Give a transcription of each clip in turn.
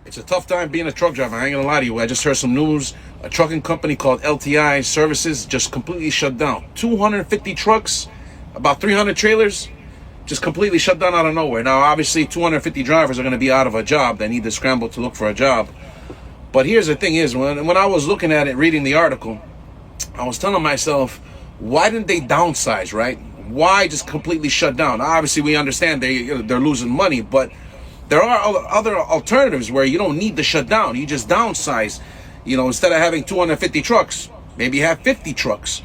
It's a tough time being a truck driver. I ain't gonna lie to you. I just heard some news. A trucking company called LTI Services just completely shut down. 250 trucks, about 300 trailers, just completely shut down out of nowhere. Now, obviously, 250 drivers are gonna be out of a job. They need to scramble to look for a job. But here's the thing is, when I was looking at it, reading the article, I was telling myself, why didn't they downsize, right? Why just completely shut down? Obviously, we understand they're losing money, but there are other alternatives where you don't need to shut down. You just downsize. You know, instead of having 250 trucks, maybe have 50 trucks.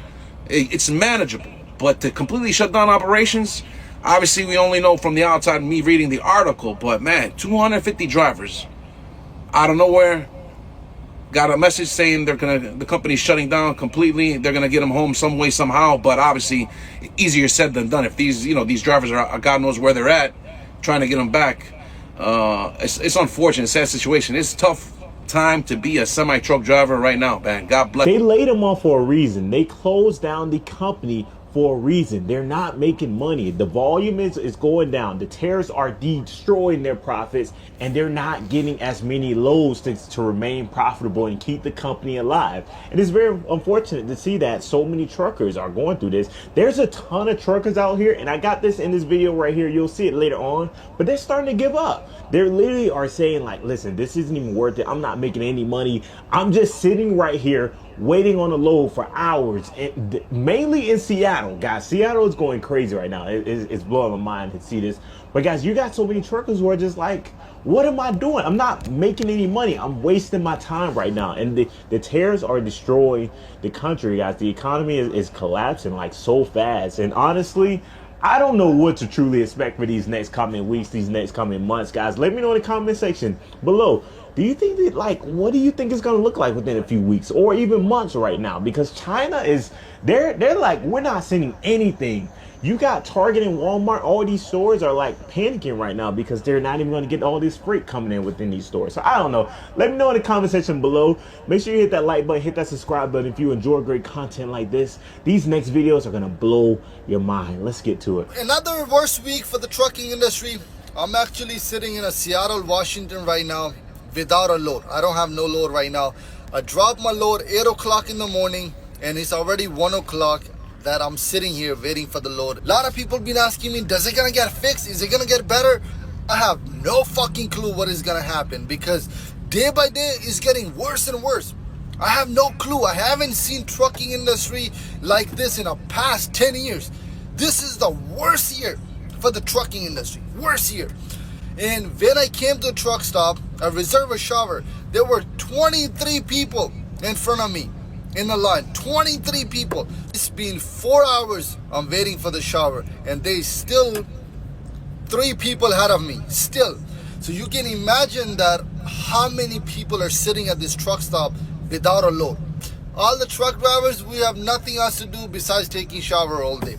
It's manageable. But to completely shut down operations, obviously we only know from the outside, me reading the article, but man, 250 drivers out of nowhere got a message saying the company's shutting down completely. They're gonna get them home some way, somehow. But obviously, easier said than done. If these drivers are, God knows where they're at, trying to get them back. It's unfortunate, sad situation. It's a tough time to be a semi-truck driver right now, man. God bless. They laid them off for a reason. They closed down the company for a reason. They're not making money. The volume is going down. The tariffs are destroying their profits, and they're not getting as many loads to remain profitable and keep the company alive. And it's very unfortunate to see that so many truckers are going through this. There's a ton of truckers out here, and I got this in this video right here. You'll see it later on, but they're starting to give up. They literally are saying, like, listen, this isn't even worth it. I'm not making any money. I'm just sitting right here waiting on a load for hours, and mainly in Seattle, guys. Seattle is going crazy right now. It's blowing my mind to see this. But guys, you got so many truckers who are just like, what am I doing? I'm not making any money. I'm wasting my time right now. And the tariffs are destroying the country, guys. The economy is collapsing like so fast. And honestly, I don't know what to truly expect for these next coming weeks, these next coming months, guys. Let me know in the comment section below. Do you think that, like, what do you think it's going to look like within a few weeks or even months right now? Because China is, they're like, we're not sending anything. You got Target and Walmart, all these stores are like panicking right now because they're not even going to get all this freight coming in within these stores. So I don't know. Let me know in the comment section below. Make sure you hit that like button, hit that subscribe button if you enjoy great content like this. These next videos are going to blow your mind. Let's get to it. Another worst week for the trucking industry. I'm actually sitting in Seattle, Washington right now without a load. I don't have no load right now. I dropped my load 8 o'clock in the morning and it's already 1 o'clock that I'm sitting here waiting for the load. A lot of people been asking me, does it gonna get fixed? Is it gonna get better? I have no fucking clue what is gonna happen because day by day it's getting worse and worse. I have no clue. I haven't seen trucking industry like this in the past 10 years. This is the worst year for the trucking industry. Worst year. And when I came to a truck stop, I reserved a shower. There were 23 people in front of me in the line. 23 people. It's been 4 hours. I'm waiting for the shower, and they still 3 people ahead of me. Still. So you can imagine that how many people are sitting at this truck stop without a load. All the truck drivers, we have nothing else to do besides taking shower all day.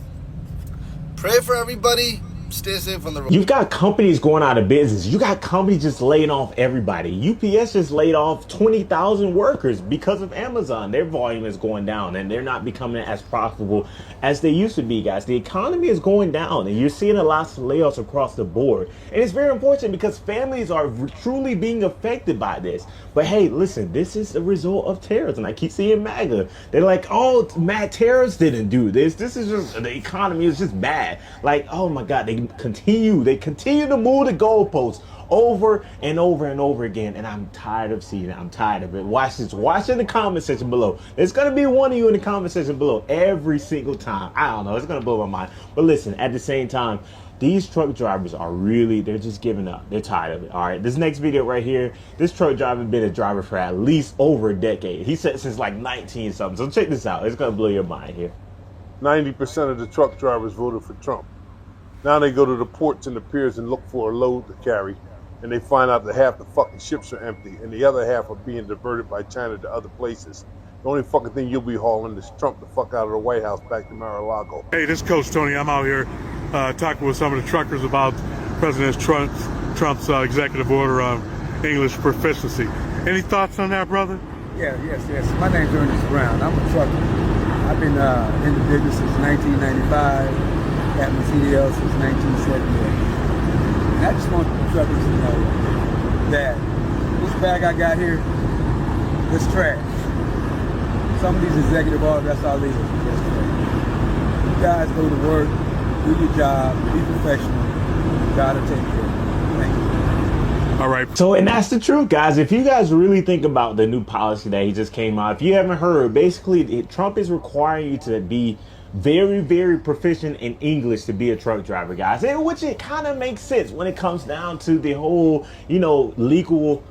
Pray for everybody. Stay safe on the road. You've got companies going out of business. You got companies just laying off everybody. UPS just laid off 20,000 workers because of Amazon. Their volume is going down and they're not becoming as profitable as they used to be, guys. The economy is going down and you're seeing a lot of layoffs across the board. And it's very important because families are truly being affected by this. But hey, listen, this is a result of terrorism. I keep seeing MAGA. They're like, oh, terrorists didn't do this. This is just, the economy is just bad. Like, oh my God, they continue to move the goalposts over and over and over again, and I'm tired of seeing it. I'm tired of it. Watch this. Watch in the comment section below. There's gonna be one of you in the comment section below every single time. I don't know, it's gonna blow my mind. But listen, at the same time, these truck drivers are really, they're just giving up. They're tired of it. All right, this next video right here, this truck driver been a driver for at least over a decade. He said since like 19 something. So check this out. It's gonna blow your mind here. 90% of the truck drivers voted for Trump. Now they go to the ports and the piers and look for a load to carry, and they find out that half the fucking ships are empty and the other half are being diverted by China to other places. The only fucking thing you'll be hauling is Trump the fuck out of the White House back to Mar-a-Lago. Hey, this is Coach Tony. I'm out here talking with some of the truckers about President Trump's executive order on English proficiency. Any thoughts on that, brother? Yes. My name's Ernest Brown. I'm a trucker. I've been in the business since 1995. At my CDL since 1978. And I just want the truckers to know that This bag I got here, this trash. Some of these executive orders, that's all they is. Just trash. You guys go to work, do your job, be professional. God will take care of you. Thank you. All right. So, and that's the truth, guys. If you guys really think about the new policy that he just came out, if you haven't heard, basically Trump is requiring you to be very, very proficient in English to be a truck driver, guys. And which it kind of makes sense when it comes down to the whole, legal.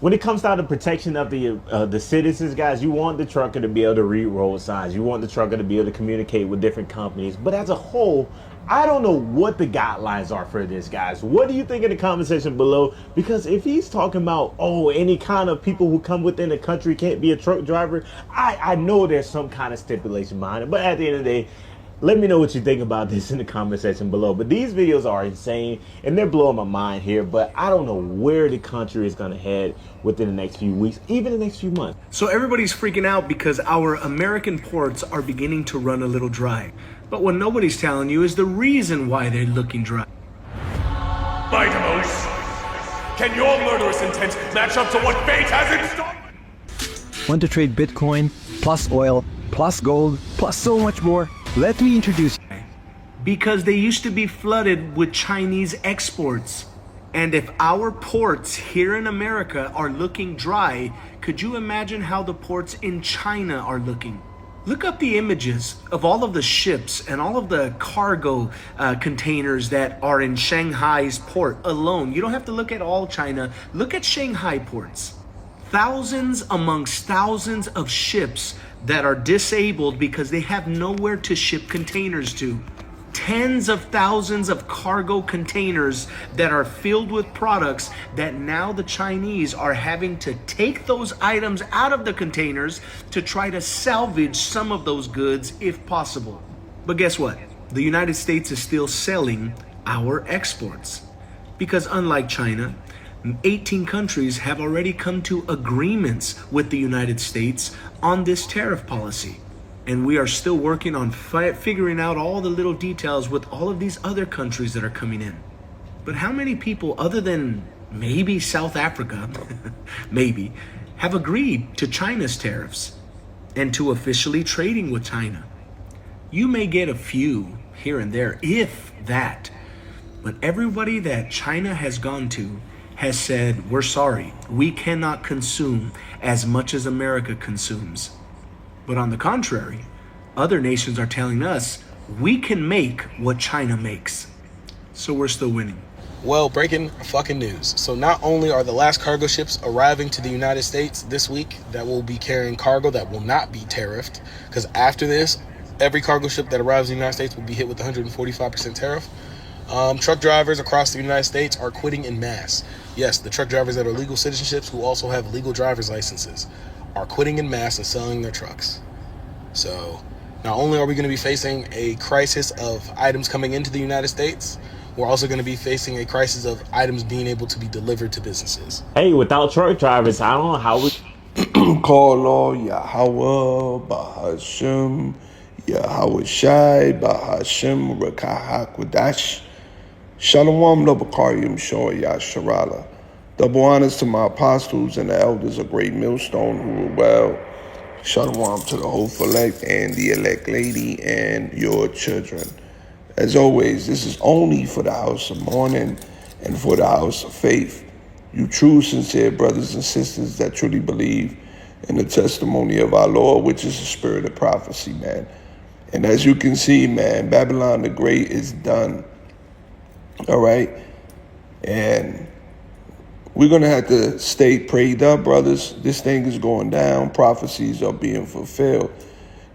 When it comes down to protection of the citizens, guys, you want the trucker to be able to read road signs. You want the trucker to be able to communicate with different companies. But as a whole, I don't know what the guidelines are for this, guys. What do you think in the comment section below? Because if he's talking about, any kind of people who come within the country can't be a truck driver, I know there's some kind of stipulation behind it. But at the end of the day, let me know what you think about this in the comment section below. But these videos are insane and they're blowing my mind here. But I don't know where the country is going to head within the next few weeks, even the next few months. So everybody's freaking out because our American ports are beginning to run a little dry. But what nobody's telling you is the reason why they're looking dry. Vitamos, can your murderous intent match up to what fate has in store? Want to trade Bitcoin, plus oil, plus gold, plus so much more? Let me introduce you. Because they used to be flooded with Chinese exports. And if our ports here in America are looking dry, could you imagine how the ports in China are looking? Look up the images of all of the ships and all of the cargo containers that are in Shanghai's port alone. You don't have to look at all China. Look at Shanghai ports. Thousands amongst thousands of ships that are disabled because they have nowhere to ship containers to. Tens of thousands of cargo containers that are filled with products that now the Chinese are having to take those items out of the containers to try to salvage some of those goods if possible. But guess what? The United States is still selling our exports. Because unlike China, 18 countries have already come to agreements with the United States on this tariff policy. And we are still working on figuring out all the little details with all of these other countries that are coming in. But how many people, other than maybe South Africa, maybe, have agreed to China's tariffs and to officially trading with China? You may get a few here and there, if that. But everybody that China has gone to has said, we're sorry, we cannot consume as much as America consumes. But on the contrary, other nations are telling us we can make what China makes. So we're still winning. Well, breaking fucking news. So not only are the last cargo ships arriving to the United States this week that will be carrying cargo that will not be tariffed, because after this, every cargo ship that arrives in the United States will be hit with 145% tariff. Truck drivers across the United States are quitting en masse. Yes, the truck drivers that are legal citizenships who also have legal driver's licenses are quitting en masse and selling their trucks. So not only are we going to be facing a crisis of items coming into the United States, we're also going to be facing a crisis of items being able to be delivered to businesses. Hey, without truck drivers, I don't know how we... Call Yahweh Bahashim Yahweh Shai Bahashim Rakahak Wadash Shalom Lobakarim Shor Yasharala. Double honors to my apostles and the elders of Great Millstone who were well. Shalom to the hopeful elect and the elect lady and your children. As always, this is only for the house of mourning and for the house of faith. You true, sincere brothers and sisters that truly believe in the testimony of our Lord, which is the spirit of prophecy, man. And as you can see, man, Babylon the Great is done. All right? And we're going to have to stay prayed up, brothers. This thing is going down. Prophecies are being fulfilled.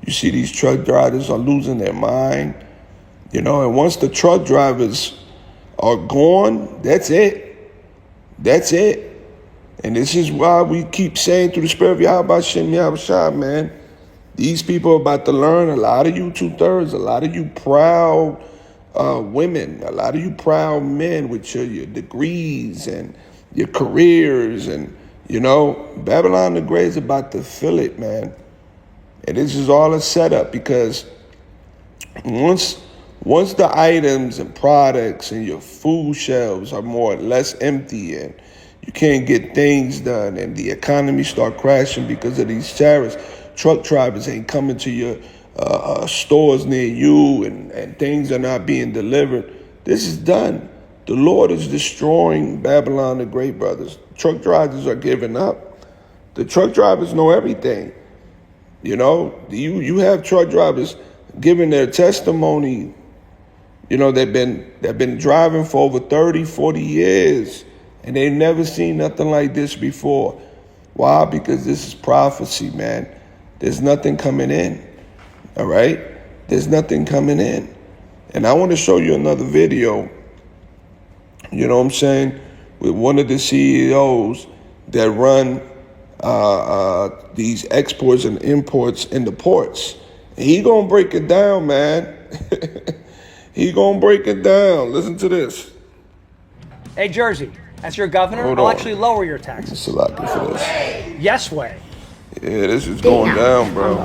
You see these truck drivers are losing their mind. You know, and once the truck drivers are gone, that's it. That's it. And this is why we keep saying through the spirit of Yahweh Shem Yahweh Shai, man, these people are about to learn. A lot of you 2/3, a lot of you proud women, a lot of you proud men with your degrees and your careers, and you know, Babylon the Great is about to fill it, man. And this is all a setup, because once the items and products and your food shelves are more or less empty, and You can't get things done, and the economy start crashing because of these tariffs. Truck drivers ain't coming to your stores near you, and things are not being delivered. This is done. The Lord is destroying Babylon the Great, brothers. Truck drivers are giving up. The truck drivers know everything. You know, you have truck drivers giving their testimony. You know, they've been driving for over 30, 40 years, and they've never seen nothing like this before. Why? Because this is prophecy, man. There's nothing coming in, all right? There's nothing coming in. And I want to show you another video, you know what I'm saying, with one of the CEOs that run these exports and imports in the ports. And he gonna break it down, man. He gonna break it down. Listen to this. Hey, Jersey, as your governor, Hold I'll on. actually lower your taxes. It's a lot for this. Yes way. Yeah, this is going down, bro.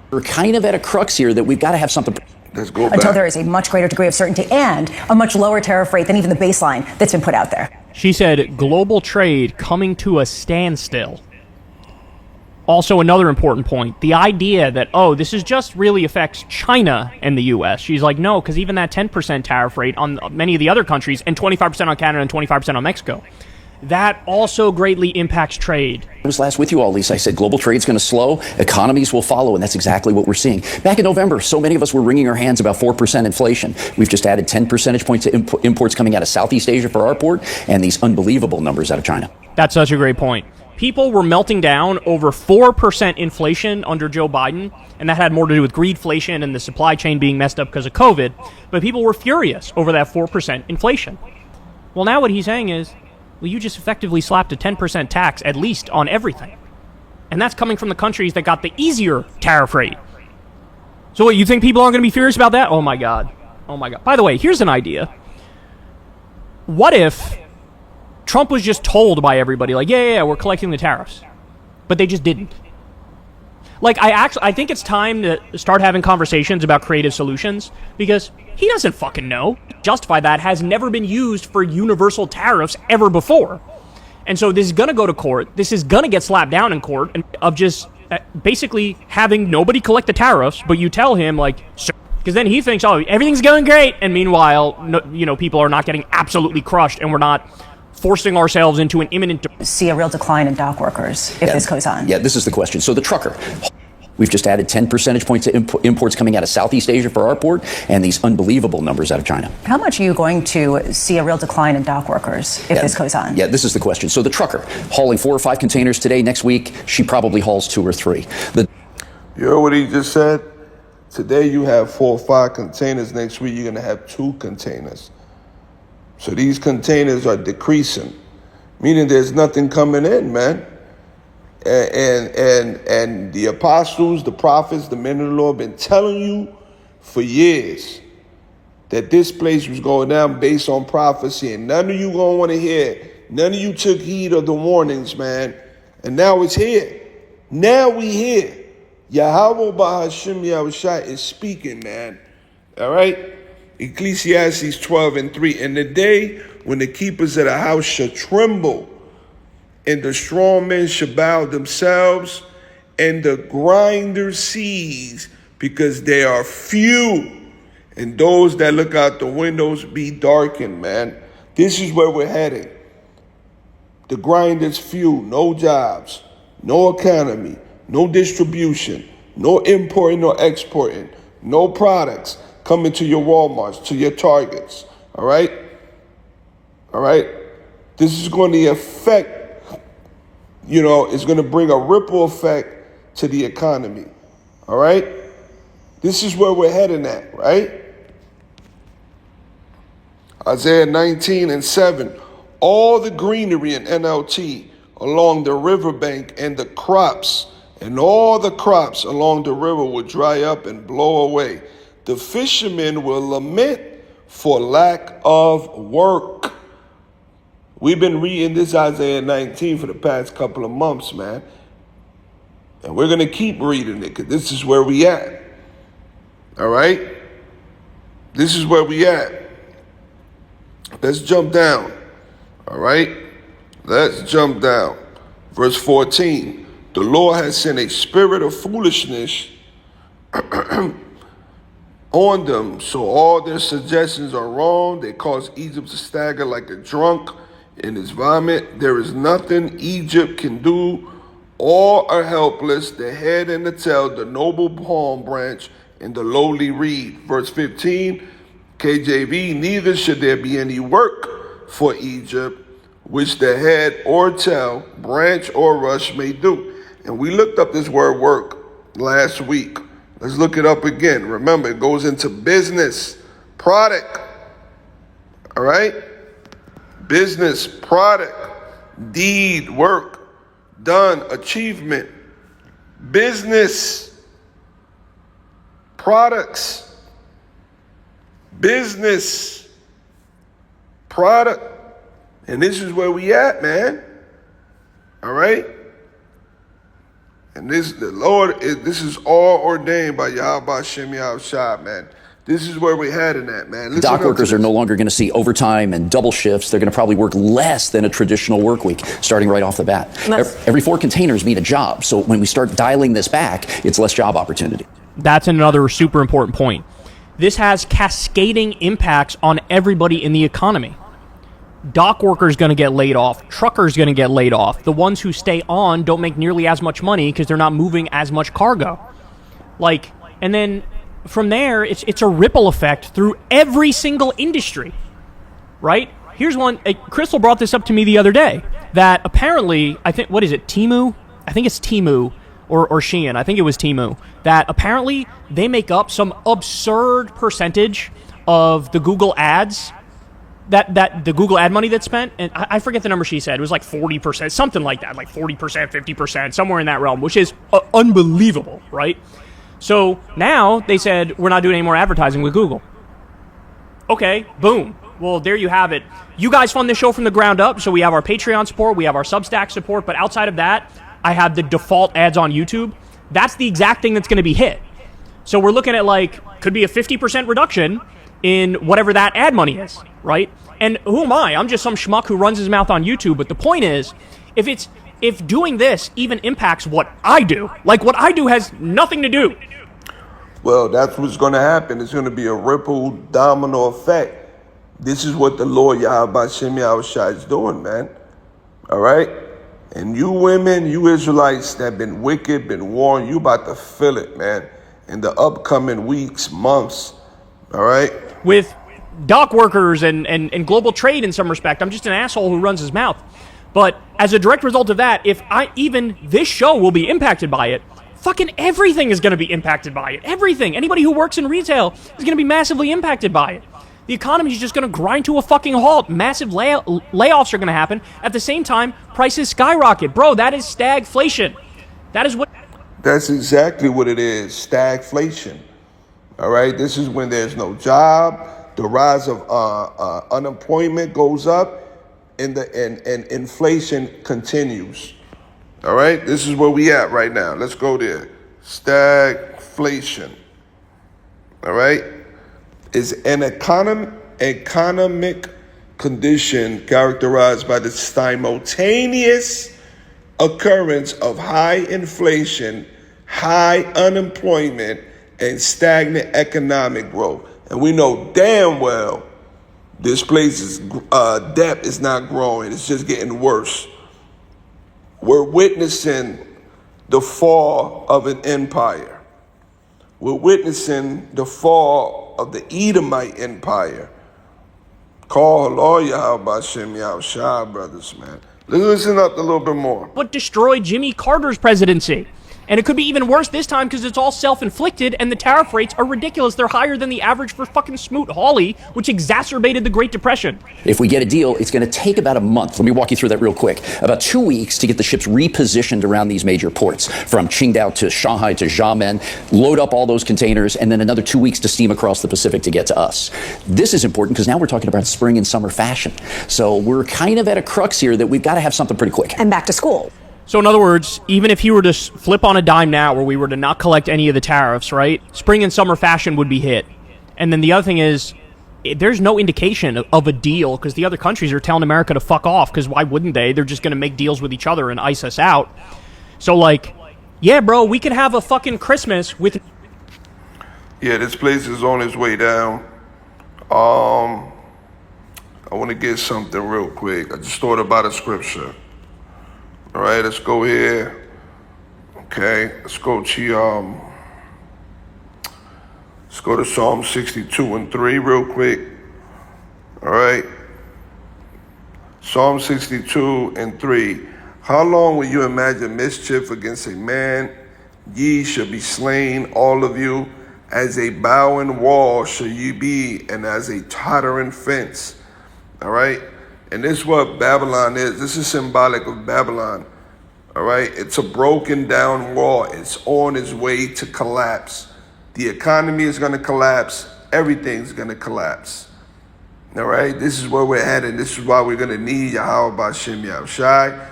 We're kind of at a crux here that we've got to have something. Let's go back. Until there is a much greater degree of certainty and a much lower tariff rate than even the baseline that's been put out there. She said global trade coming to a standstill. Also, another important point, the idea that, oh, this is just really affects China and the U.S. She's like, no, because even that 10% tariff rate on many of the other countries and 25% on Canada and 25% on Mexico, that also greatly impacts trade. I was last with you all, Lisa. I said global trade's going to slow, economies will follow, and that's exactly what we're seeing. Back in November, so many of us were wringing our hands about 4% inflation. We've just added 10 percentage points to imports coming out of Southeast Asia for our port, and these unbelievable numbers out of China. That's such a great point. People were melting down over 4% inflation under Joe Biden, and that had more to do with greedflation and the supply chain being messed up because of COVID, but people were furious over that 4% inflation. Well, now what he's saying is, well, you just effectively slapped a 10% tax, at least, on everything. And that's coming from the countries that got the easier tariff rate. So what, you think people aren't going to be furious about that? Oh my God. Oh my God. By the way, here's an idea. What if Trump was just told by everybody, like, yeah, we're collecting the tariffs, but they just didn't? Like, I think it's time to start having conversations about creative solutions, because he doesn't fucking know. Justify that has never been used for universal tariffs ever before. And so this is going to go to court. This is going to get slapped down in court, and of just basically having nobody collect the tariffs, but you tell him, like, because then he thinks, oh, everything's going great. And meanwhile, people are not getting absolutely crushed, and we're not forcing ourselves into an imminent... See a real decline in dock workers if this goes on. Yeah, this is the question. So the trucker, we've just added 10 percentage points to imports coming out of Southeast Asia for our port, and these unbelievable numbers out of China. How much are you going to see a real decline in dock workers if this goes on? Yeah, this is the question. So the trucker, hauling 4 or 5 containers today, next week, she probably hauls 2 or 3. You heard what he just said? Today you have 4 or 5 containers. Next week you're going to have 2 containers. So these containers are decreasing, meaning there's nothing coming in, man. And the apostles, the prophets, the men of the Lord have been telling you for years that this place was going down based on prophecy, and none of you gonna want to hear it. None of you took heed of the warnings, man. And now it's here. Now we here. Yahweh Bahashim Yahushua is speaking, man. All right? Ecclesiastes 12:3. In the day when the keepers of the house shall tremble, and the strong men shall bow themselves, and the grinders cease, because they are few, and those that look out the windows be darkened, man. This is where we're heading. The grinders few, no jobs, no economy, no distribution, no importing, no exporting, no products coming to your Walmarts, to your Targets, all right? All right? This is going to affect, it's going to bring a ripple effect to the economy, all right? This is where we're heading at, right? Isaiah 19:7, all the greenery in NLT along the riverbank and the crops, and all the crops along the river will dry up and blow away. The fishermen will lament for lack of work. We've been reading this Isaiah 19 for the past couple of months, man. And we're going to keep reading it because this is where we at. All right? This is where we at. Let's jump down. All right? Let's jump down. Verse 14. The Lord has sent a spirit of foolishness on them, so all their suggestions are wrong. They cause Egypt to stagger like a drunk in his vomit. There is nothing Egypt can do. All are helpless, the head and the tail, the noble palm branch, and the lowly reed. Verse 15, KJV, neither should there be any work for Egypt, which the head or tail, branch or rush may do. And we looked up this word work last week. Let's look it up again. Remember, it goes into business, product. All right? Business, product, deed, work, done, achievement, business, products, business, product. And this is where we at, man. All right? And this is all ordained by Yahweh Hashem Yahushua, man. This is where we're heading at, man. Listen Dock workers to are no longer going to see overtime and double shifts. They're going to probably work less than a traditional work week, starting right off the bat. Every 4 containers mean a job. So when we start dialing this back, it's less job opportunity. That's another super important point. This has cascading impacts on everybody in the economy. Dock workers going to get laid off. Truckers going to get laid off. The ones who stay on don't make nearly as much money because they're not moving as much cargo. And then from there, it's a ripple effect through every single industry, right? Here's one. Crystal brought this up to me the other day, that apparently, I think, what is it, Temu? I think it's Temu or Shein. I think it was Temu. That apparently they make up some absurd percentage of the Google ads, that the Google ad money that's spent, and I forget the number she said. It was like 40%, something like that, like 40%, 50%, somewhere in that realm, which is unbelievable, right? So now they said, we're not doing any more advertising with Google. Okay, boom. Well, there you have it. You guys fund this show from the ground up, so we have our Patreon support, we have our Substack support, but outside of that, I have the default ads on YouTube. That's the exact thing that's going to be hit. So we're looking at could be a 50% reduction in whatever that ad money is, right? And who am I? I'm just some schmuck who runs his mouth on YouTube. But the point is, if doing this even impacts what I do, what I do has nothing to do. Well, that's what's going to happen. It's going to be a ripple domino effect. This is what the Lord Yahweh Hashem Yahushua is doing, man. All right? And you women, you Israelites that been wicked, been warned, you about to feel it, man, in the upcoming weeks, months. All right? With dock workers and global trade in some respect. I'm just an asshole who runs his mouth. But as a direct result of that, even this show will be impacted by it, fucking everything is going to be impacted by it. Everything. Anybody who works in retail is going to be massively impacted by it. The economy is just going to grind to a fucking halt. Massive layoffs are going to happen. At the same time, prices skyrocket. Bro, that is stagflation. That is what... That's exactly what it is, stagflation. All right, this is when there's no job, the rise of unemployment goes up, and inflation continues. All right, this is where we at right now. Let's go there. Stagflation. All right, is an economic condition characterized by the simultaneous occurrence of high inflation, high unemployment, and stagnant economic growth. And we know damn well this place's debt is not growing. It's just getting worse. We're witnessing the fall of an empire. We're witnessing the fall of the Edomite Empire. Call Allah Yahweh Hashem Yahushua, brothers, man. Let's listen up a little bit more. What destroyed Jimmy Carter's presidency? And it could be even worse this time because it's all self-inflicted and the tariff rates are ridiculous. They're higher than the average for fucking Smoot-Hawley, which exacerbated the Great Depression. If we get a deal, it's going to take about a month. Let me walk you through that real quick. About 2 weeks to get the ships repositioned around these major ports, from Qingdao to Shanghai to Xiamen, load up all those containers, and then another 2 weeks to steam across the Pacific to get to us. This is important because now we're talking about spring and summer fashion. So we're kind of at a crux here that we've got to have something pretty quick. And back to school. So in other words, even if he were to flip on a dime now where we were to not collect any of the tariffs, right? Spring and summer fashion would be hit. And then the other thing is, there's no indication of a deal because the other countries are telling America to fuck off, because why wouldn't they? They're just going to make deals with each other and ice us out. So, like, yeah, bro, we could have a fucking Christmas with... Yeah, this place is on its way down. I want to get something real quick. I just thought about a scripture. All right, let's go here. Okay, let's go to Psalm 62:3 real quick. All right. Psalm 62:3. How long will you imagine mischief against a man? Ye shall be slain, all of you. As a bowing wall shall you be, and as a tottering fence. All right. And this is what Babylon is. This is symbolic of Babylon. All right. It's a broken down wall. It's on its way to collapse. The economy is going to collapse. Everything's going to collapse. All right. This is where we're headed. This is why we're going to need Yahweh B'Shem Yahushai.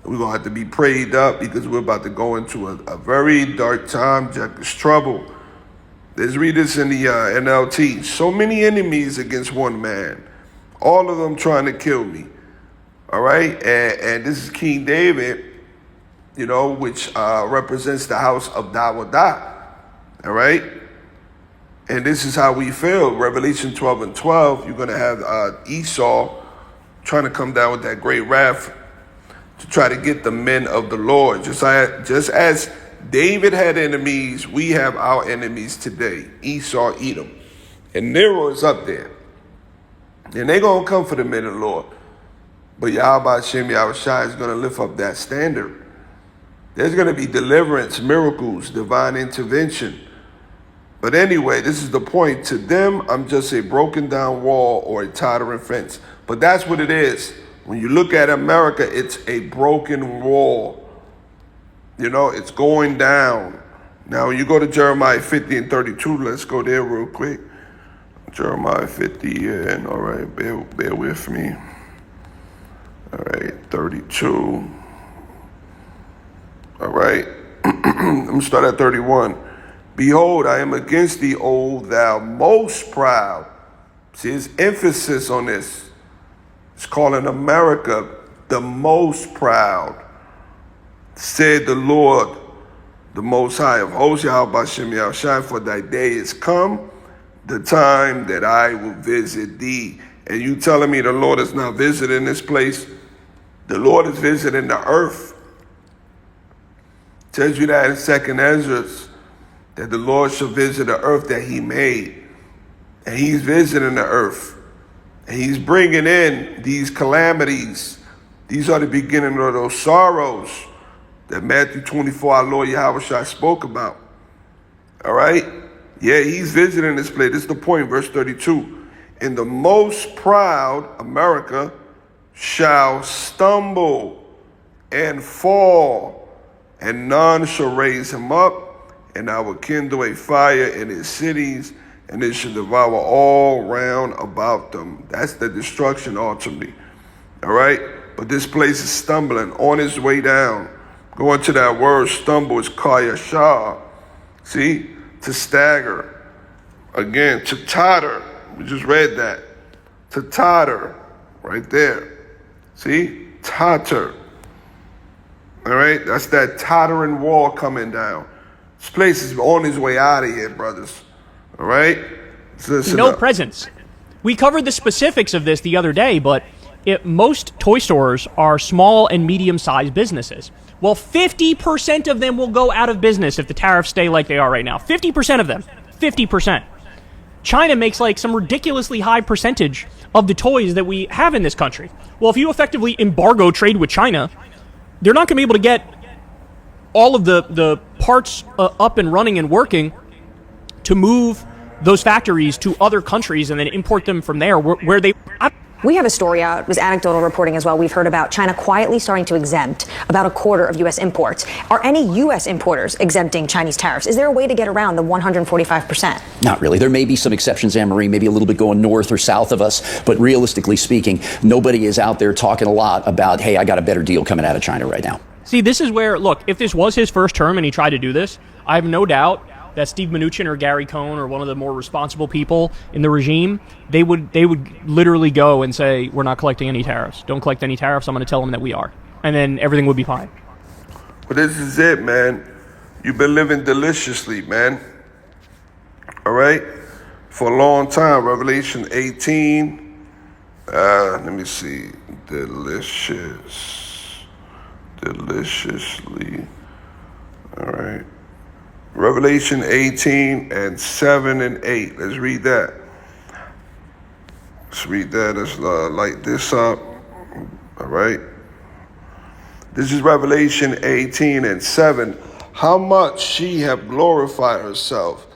We're going to have to be prayed up because we're about to go into a very dark time. Jack is trouble. Let's read this in the NLT. So many enemies against one man, all of them trying to kill me. All right. And this is King David, you know, which represents the house of Dawadah. All right. And this is how we feel. Revelation 12:12, you're going to have Esau trying to come down with that great wrath to try to get the men of the Lord. Just as David had enemies, we have our enemies today. Esau, Edom. And Nero is up there. And they're going to come for the men of the Lord. But Yahweh Hashem Yahushai is going to lift up that standard. There's going to be deliverance, miracles, divine intervention. But anyway, this is the point. To them, I'm just a broken down wall or a tottering fence. But that's what it is. When you look at America, it's a broken wall. You know, it's going down. Now, when you go to Jeremiah 50:32, let's go there real quick. Jeremiah 50, and all right, bear with me. All right, 32. All right, let me start at 31. Behold, I am against thee, O thou most proud. See, his emphasis on this. It's calling America the most proud. Said the Lord, the Most High of hosts, Yahweh B'Shem Yahushai, for thy day is come, the time that I will visit thee. And you telling me the Lord is not visiting this place? The Lord is visiting the earth. It tells you that in 2nd Ezra, that the Lord shall visit the earth that he made. And he's visiting the earth. And he's bringing in these calamities. These are the beginning of those sorrows that Matthew 24, our Lord Yahweh Shai spoke about. All right? Yeah, he's visiting this place. This is the point, verse 32. And the most proud, America, shall stumble and fall, and none shall raise him up, and I will kindle a fire in his cities, and it shall devour all round about them. That's the destruction ultimately. All right? But this place is stumbling on its way down. Going to that word stumble is kayashah. See? To stagger. Again, to totter. We just read that. To totter. Right there. See? Totter. All right? That's that tottering wall coming down. This place is on its way out of here, brothers. All right? No presents. We covered the specifics of this the other day, but most toy stores are small and medium-sized businesses. Well, 50% of them will go out of business if the tariffs stay like they are right now. 50% of them. 50%. China makes like some ridiculously high percentage of the toys that we have in this country. Well, if you effectively embargo trade with China, they're not going to be able to get all of the parts up and running and working to move those factories to other countries and then import them from there where they... We have a story out, it was anecdotal reporting as well. We've heard about China quietly starting to exempt about a quarter of U.S. imports. Are any U.S. importers exempting Chinese tariffs? Is there a way to get around the 145%? Not really. There may be some exceptions, Anne-Marie, maybe a little bit going north or south of us, but realistically speaking, nobody is out there talking a lot about, hey, I got a better deal coming out of China right now. See, this is where, look, if this was his first term and he tried to do this, I have no doubt that Steve Mnuchin or Gary Cohn or one of the more responsible people in the regime, they would literally go and say, we're not collecting any tariffs. Don't collect any tariffs. I'm going to tell them that we are. And then everything would be fine. But this is it, man. You've been living deliciously, man. All right? For a long time. Revelation 18. Let me see. Deliciously. All right. Revelation 18 and 7 and 8. Let's read that. Let's light this up. All right. This is Revelation 18 and 7. How much she have glorified herself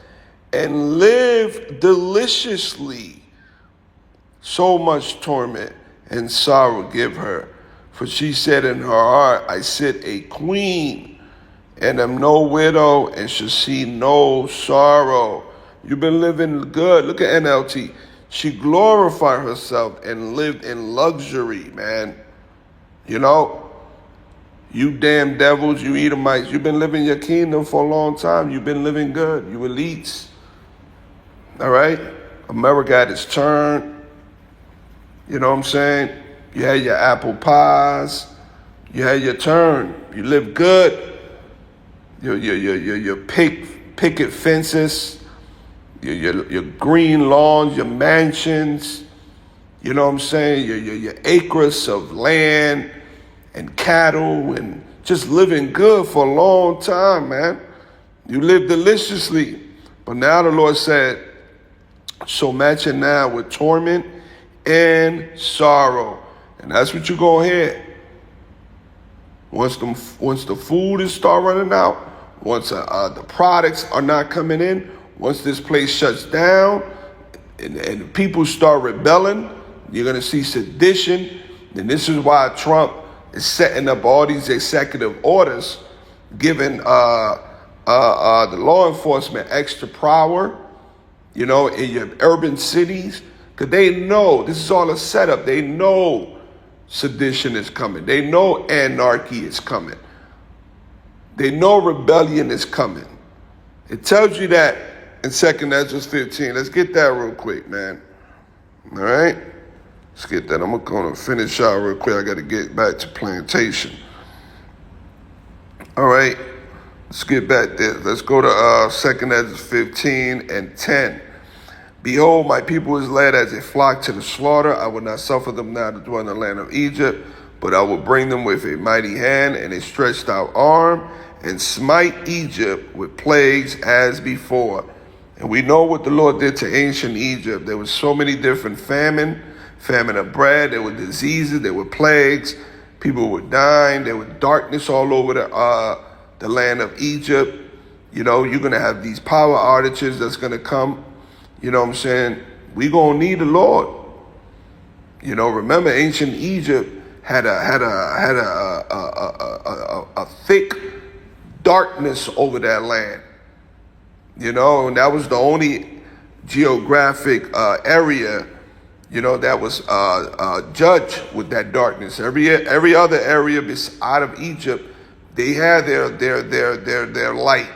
and lived deliciously. So much torment and sorrow give her. For she said in her heart, I sit a queen and am no widow and shall see no sorrow. You've been living good. Look at NLT. She glorified herself and lived in luxury, man. You know, you damn devils, you Edomites, you've been living your kingdom for a long time. You've been living good. You elites. All right? America had its turn. You know what I'm saying? You had your apple pies. You had your turn. You lived good. Your picket fences, your green lawns, your mansions. You know what I'm saying? Your acres of land and cattle and just living good for a long time, man. You lived deliciously. But now the Lord said, so match it now with torment and sorrow. And that's what you're going to hear. Once the food is start running out, once the products are not coming in, once this place shuts down and people start rebelling, you're going to see sedition. And this is why Trump is setting up all these executive orders, giving the law enforcement extra power, you know, in your urban cities, because they know this is all a setup. They know sedition is coming. They know anarchy is coming. They know rebellion is coming. It tells you that in 2 Ezra 15. Let's get that real quick, man. All right? Let's get that. I'm going to finish out real quick. I got to get back to plantation. All right? Let's get back there. Let's go to 2 Ezra 15 and 10. Behold, my people is led as a flock to the slaughter. I will not suffer them now to dwell in the land of Egypt, but I will bring them with a mighty hand and a stretched out arm and smite Egypt with plagues as before. And we know what the Lord did to ancient Egypt. There was so many different famine of bread, there were diseases, there were plagues, people were dying, there was darkness all over the land of Egypt. You know, you're going to have these power outages that's going to come. You know what I'm saying? We're going to need the Lord. You know, remember ancient Egypt had a thick darkness over that land. You know, and that was the only geographic area, you know, that was judged with that darkness. Every other area out of Egypt, they had their light.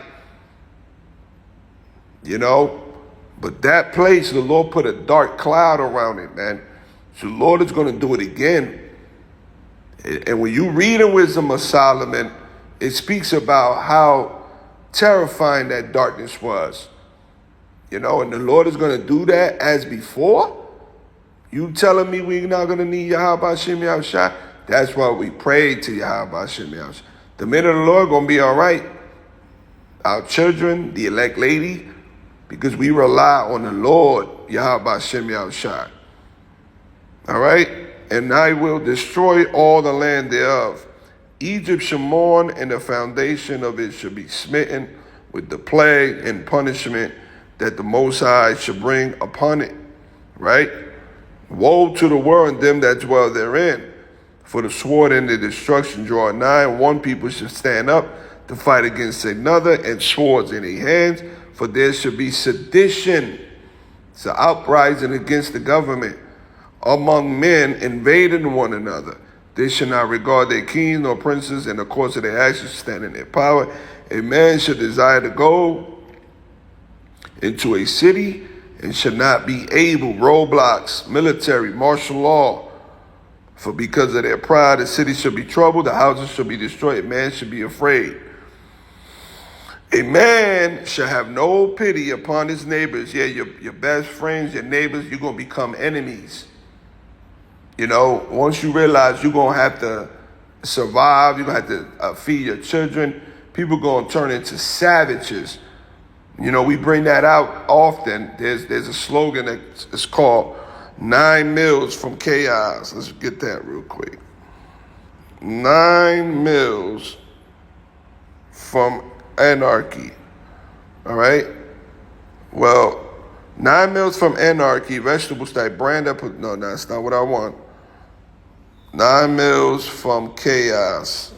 You know? But that place, the Lord put a dark cloud around it, man. So the Lord is going to do it again. And when you read in Wisdom of Solomon, it speaks about how terrifying that darkness was. You know, and the Lord is going to do that as before? You telling me we're not going to need Yahweh Hashem Yahushua? That's why we prayed to Yahweh Hashem Yahushua. The men of the Lord going to be all right. Our children, the elect lady, because we rely on the Lord, Yahweh Hashem Yahushua. All right? And I will destroy all the land thereof. Egypt shall mourn, and the foundation of it shall be smitten with the plague and punishment that the Most High shall bring upon it. Right? Woe to the world and them that dwell therein. For the sword and the destruction draw nigh, and one people shall stand up to fight against another, and swords in their hands. For there shall be sedition, it's an uprising against the government, among men invading one another. They shall not regard their kings nor princes, and the course of their actions stand in their power. A man shall desire to go into a city and shall not be able, roadblocks, military, martial law. For because of their pride, the city shall be troubled, the houses shall be destroyed, man shall be afraid. A man shall have no pity upon his neighbors. Yeah, your best friends, your neighbors, you're going to become enemies. You know, once you realize you're going to have to survive, you're going to have to feed your children, people are going to turn into savages. You know, we bring that out often. There's a slogan that's called 9 meals from chaos. Let's get that real quick. 9 meals from anarchy. All right? Well, 9 meals from anarchy, vegetables that brand up. No, that's not what I want. 9 meals from chaos.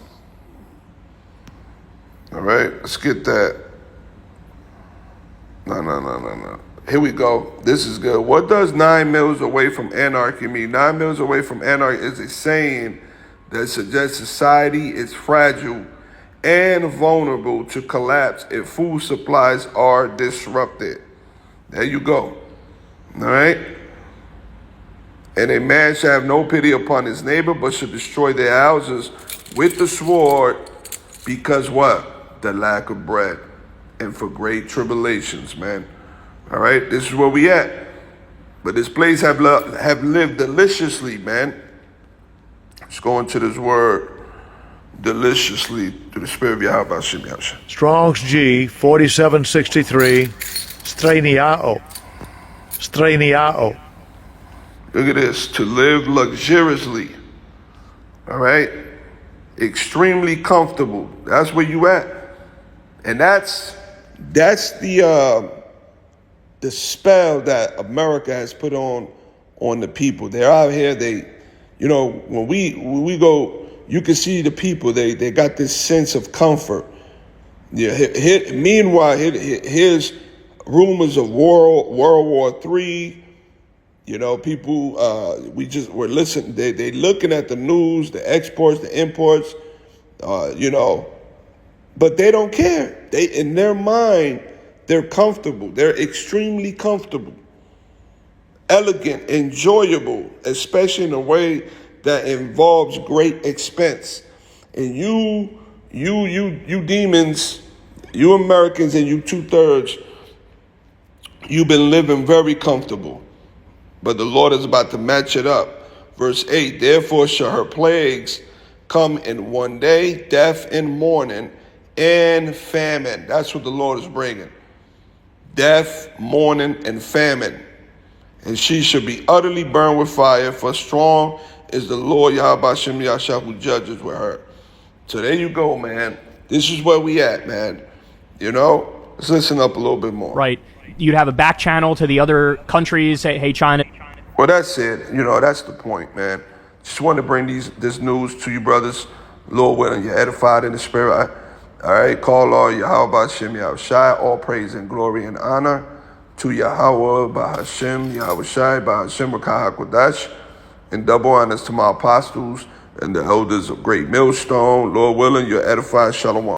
All right, let's get that. No. Here we go. This is good. What does 9 meals away from anarchy mean? 9 meals away from anarchy is a saying that suggests society is fragile and vulnerable to collapse if food supplies are disrupted. There you go. All right? And a man shall have no pity upon his neighbor, but shall destroy their houses with the sword, because what? The lack of bread, and for great tribulations, man. All right, this is where we at. But this place have lived deliciously, man. Let's go into this word, deliciously, through the Spirit of Yahweh Hashem Yahshua. Strong's G 4763, straniao. Look at this, to live luxuriously, all right? Extremely comfortable. That's where you at. And that's the spell that America has put on the people. They're out here, when we go, you can see the people, they got this sense of comfort. Yeah. Meanwhile, here's rumors of World War III. You know, people, we're listening, they looking at the news, the exports, the imports, but they don't care. In their mind, they're comfortable. They're extremely comfortable, elegant, enjoyable, especially in a way that involves great expense. And you demons, you Americans, and you 2/3, you've been living very comfortable. But the Lord is about to match it up. Verse 8, therefore shall her plagues come in one day, death and mourning and famine. That's what the Lord is bringing. Death, mourning, and famine. And she shall be utterly burned with fire, for strong is the Lord Yahweh Hashem Yahshua who judges with her. So there you go, man. This is where we at, man. You know, let's listen up a little bit more. Right. You'd have a back channel to the other countries, say, hey, China. Well, that's it. You know, that's the point, man. Just wanted to bring this news to you, brothers. Lord willing, you're edified in the spirit. All right, call all Yahweh Hashem Yahushai, all praise and glory and honor to Yahweh Bahashem Yahushai Bahashem Rakah HaKodash, and double honors to my apostles and the elders of Great Millstone. Lord willing, you're edified. Shalom.